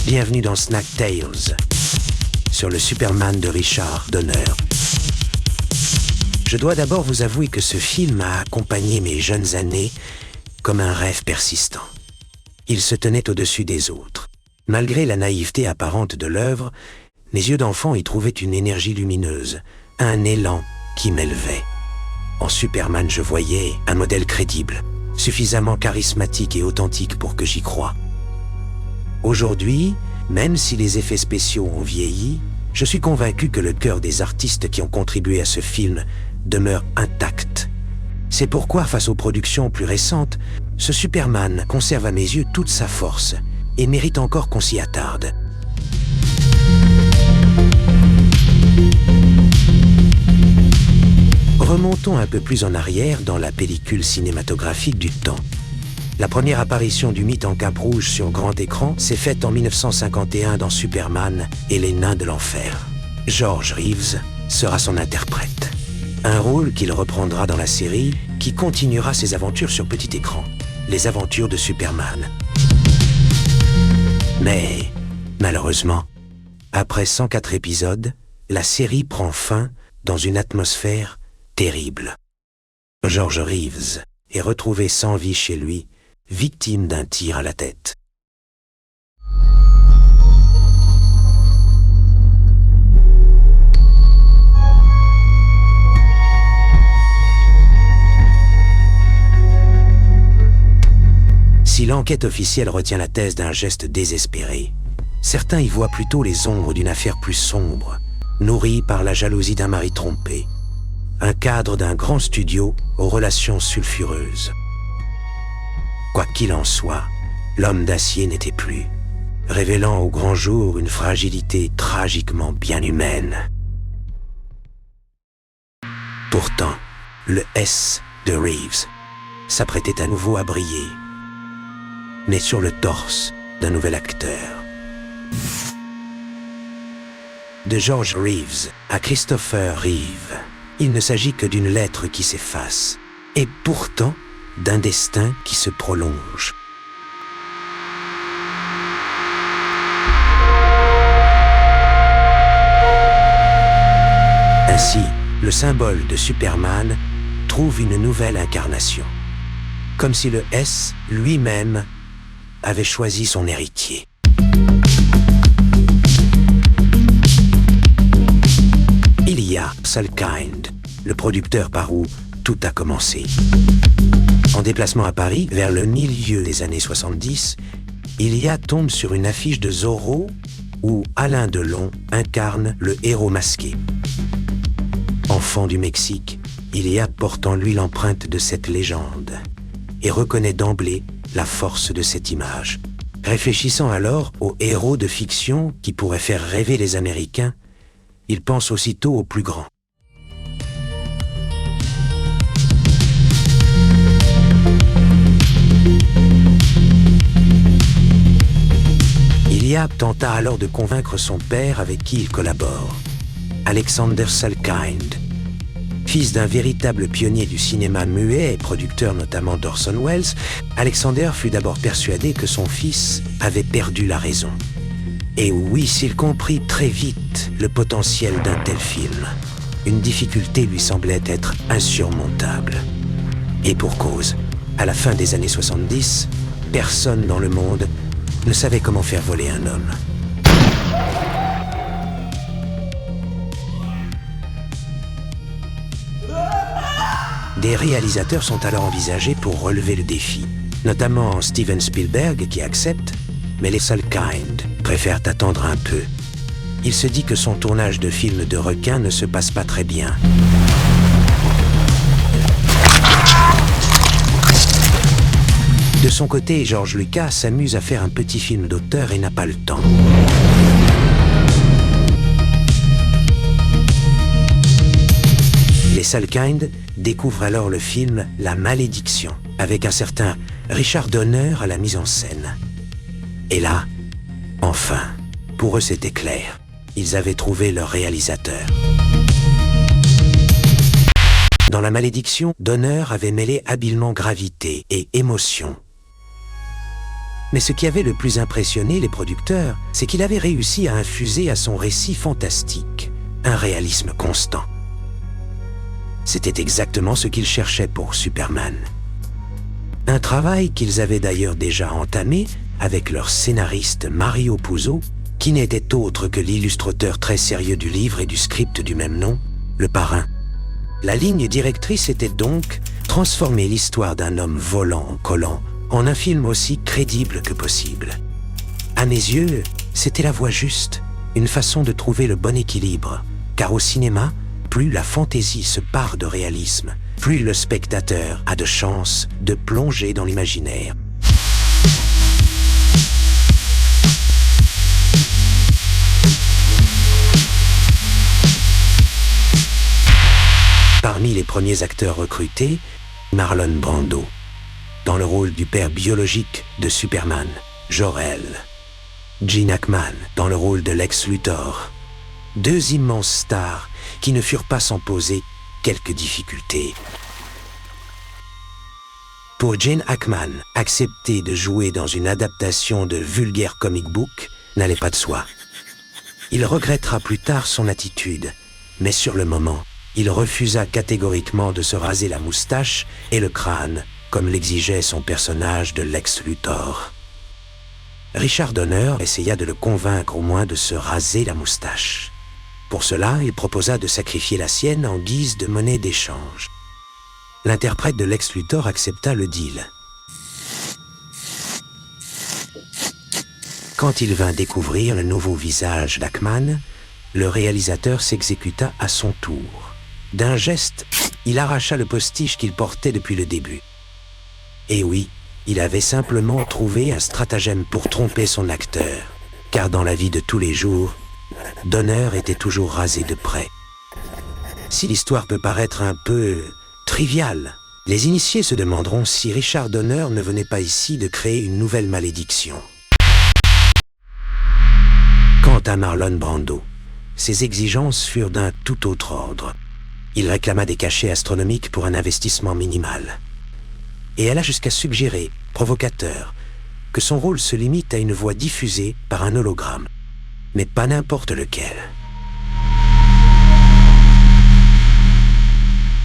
Bienvenue dans Snack Tales, sur le Superman de Richard Donner. Je dois d'abord vous avouer que ce film a accompagné mes jeunes années comme un rêve persistant. Il se tenait au-dessus des autres. Malgré la naïveté apparente de l'œuvre, mes yeux d'enfant y trouvaient une énergie lumineuse, un élan qui m'élevait. En Superman, je voyais un modèle crédible, suffisamment charismatique et authentique pour que j'y croie. Aujourd'hui, même si les effets spéciaux ont vieilli, je suis convaincu que le cœur des artistes qui ont contribué à ce film demeure intact. C'est pourquoi, face aux productions plus récentes, ce Superman conserve à mes yeux toute sa force et mérite encore qu'on s'y attarde. Remontons un peu plus en arrière dans la pellicule cinématographique du temps. La première apparition du mythe en cape rouge sur grand écran s'est faite en 1951 dans Superman et les Nains de l'Enfer. George Reeves sera son interprète. Un rôle qu'il reprendra dans la série qui continuera ses aventures sur petit écran, les aventures de Superman. Mais, malheureusement, après 104 épisodes, la série prend fin dans une atmosphère terrible. George Reeves est retrouvé sans vie chez lui, victime d'un tir à la tête. Si l'enquête officielle retient la thèse d'un geste désespéré, certains y voient plutôt les ombres d'une affaire plus sombre, nourrie par la jalousie d'un mari trompé, un cadre d'un grand studio aux relations sulfureuses. Quoi qu'il en soit, l'homme d'acier n'était plus, révélant au grand jour une fragilité tragiquement bien humaine. Pourtant, le S de Reeves s'apprêtait à nouveau à briller, mais sur le torse d'un nouvel acteur. De George Reeves à Christopher Reeve, il ne s'agit que d'une lettre qui s'efface, et pourtant d'un destin qui se prolonge. Ainsi, le symbole de Superman trouve une nouvelle incarnation, comme si le S lui-même avait choisi son héritier. Il y a Salkind, le producteur par où tout a commencé. En déplacement à Paris, vers le milieu des années 70, Ilia tombe sur une affiche de Zorro où Alain Delon incarne le héros masqué. Enfant du Mexique, Ilia porte en lui l'empreinte de cette légende et reconnaît d'emblée la force de cette image. Réfléchissant alors aux héros de fiction qui pourraient faire rêver les Américains, il pense aussitôt au plus grand. Ilia tenta alors de convaincre son père avec qui il collabore, Alexander Salkind. Fils d'un véritable pionnier du cinéma muet et producteur notamment d'Orson Welles, Alexander fut d'abord persuadé que son fils avait perdu la raison. Et oui, s'il comprit très vite le potentiel d'un tel film, une difficulté lui semblait être insurmontable. Et pour cause, à la fin des années 70, personne dans le monde ne savait comment faire voler un homme. Des réalisateurs sont alors envisagés pour relever le défi, notamment Steven Spielberg qui accepte, mais les Salkind préfèrent attendre un peu. Il se dit que son tournage de film de requin ne se passe pas très bien. De son côté, George Lucas s'amuse à faire un petit film d'auteur et n'a pas le temps. Les Salkind découvrent alors le film La Malédiction, avec un certain Richard Donner à la mise en scène. Et là, enfin, pour eux c'était clair, ils avaient trouvé leur réalisateur. Dans La Malédiction, Donner avait mêlé habilement gravité et émotion. Mais ce qui avait le plus impressionné les producteurs, c'est qu'il avait réussi à infuser à son récit fantastique un réalisme constant. C'était exactement ce qu'ils cherchaient pour Superman. Un travail qu'ils avaient d'ailleurs déjà entamé avec leur scénariste Mario Puzo, qui n'était autre que l'illustrateur très sérieux du livre et du script du même nom, Le Parrain. La ligne directrice était donc transformer l'histoire d'un homme volant en collant en un film aussi crédible que possible. À mes yeux, c'était la voie juste, une façon de trouver le bon équilibre, car au cinéma, plus la fantaisie se pare de réalisme, plus le spectateur a de chances de plonger dans l'imaginaire. Parmi les premiers acteurs recrutés, Marlon Brando, dans le rôle du père biologique de Superman, Jor-El. Gene Hackman, dans le rôle de Lex Luthor. Deux immenses stars qui ne furent pas sans poser quelques difficultés. Pour Gene Hackman, accepter de jouer dans une adaptation de vulgaire comic book n'allait pas de soi. Il regrettera plus tard son attitude, mais sur le moment, il refusa catégoriquement de se raser la moustache et le crâne, comme l'exigeait son personnage de Lex Luthor. Richard Donner essaya de le convaincre au moins de se raser la moustache. Pour cela, il proposa de sacrifier la sienne en guise de monnaie d'échange. L'interprète de Lex Luthor accepta le deal. Quand il vint découvrir le nouveau visage d'Hackman, le réalisateur s'exécuta à son tour. D'un geste, il arracha le postiche qu'il portait depuis le début. Et oui, il avait simplement trouvé un stratagème pour tromper son acteur, car dans la vie de tous les jours, Donner était toujours rasé de près. Si l'histoire peut paraître un peu triviale, les initiés se demanderont si Richard Donner ne venait pas ici de créer une nouvelle malédiction. Quant à Marlon Brando, ses exigences furent d'un tout autre ordre. Il réclama des cachets astronomiques pour un investissement minimal. Et alla jusqu'à suggérer, provocateur, que son rôle se limite à une voix diffusée par un hologramme, mais pas n'importe lequel.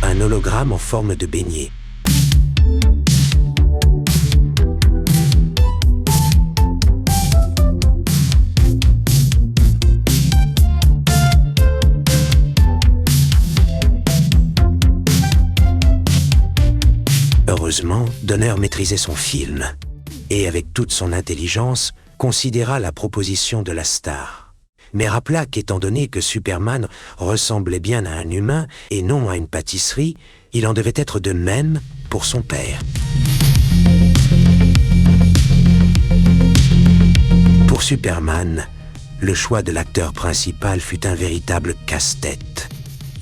Un hologramme en forme de beignet. Heureusement, Donner maîtrisait son film et, avec toute son intelligence, considéra la proposition de la star. Mais rappela qu'étant donné que Superman ressemblait bien à un humain et non à une pâtisserie, il en devait être de même pour son père. Pour Superman, le choix de l'acteur principal fut un véritable casse-tête.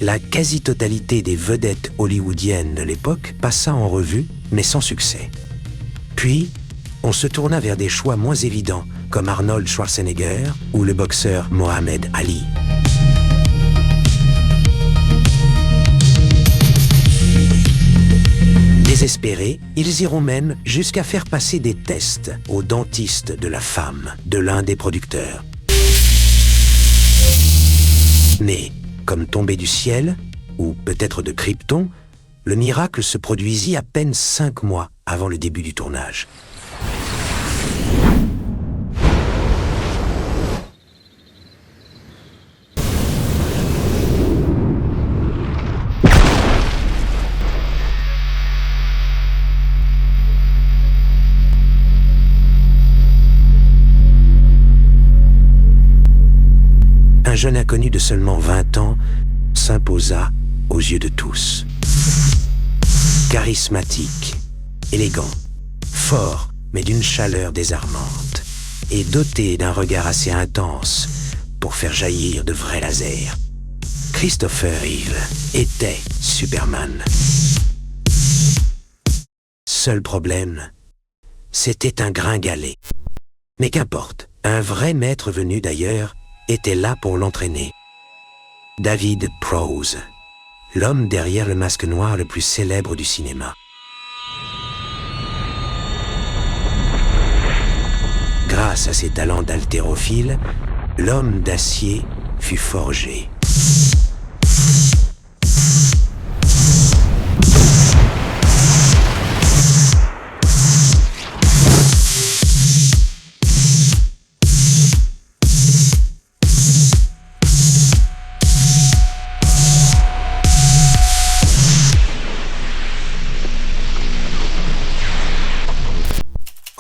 La quasi-totalité des vedettes hollywoodiennes de l'époque passa en revue, mais sans succès. Puis, on se tourna vers des choix moins évidents, comme Arnold Schwarzenegger ou le boxeur Mohamed Ali. Désespérés, ils iront même jusqu'à faire passer des tests au dentiste de la femme de l'un des producteurs. Mais, comme tombé du ciel, ou peut-être de Krypton, le miracle se produisit à peine 5 mois avant le début du tournage. Un jeune inconnu de seulement 20 ans s'imposa aux yeux de tous. Charismatique, élégant, fort, mais d'une chaleur désarmante, et doté d'un regard assez intense pour faire jaillir de vrais lasers. Christopher Reeve était Superman. Seul problème, c'était un gringalet. Mais qu'importe, un vrai maître venu d'ailleurs était là pour l'entraîner. David Prowse, l'homme derrière le masque noir le plus célèbre du cinéma. Grâce à ses talents d'haltérophile, l'homme d'acier fut forgé.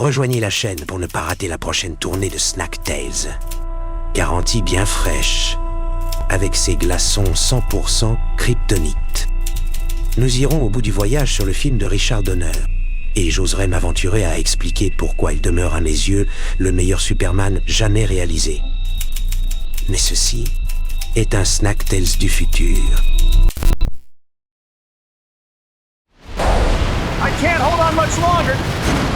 Rejoignez la chaîne pour ne pas rater la prochaine tournée de Snack Tales. Garantie bien fraîche, avec ses glaçons 100% kryptonite. Nous irons au bout du voyage sur le film de Richard Donner, et j'oserais m'aventurer à expliquer pourquoi il demeure à mes yeux le meilleur Superman jamais réalisé. Mais ceci est un Snack Tales du futur. I can't hold on much longer.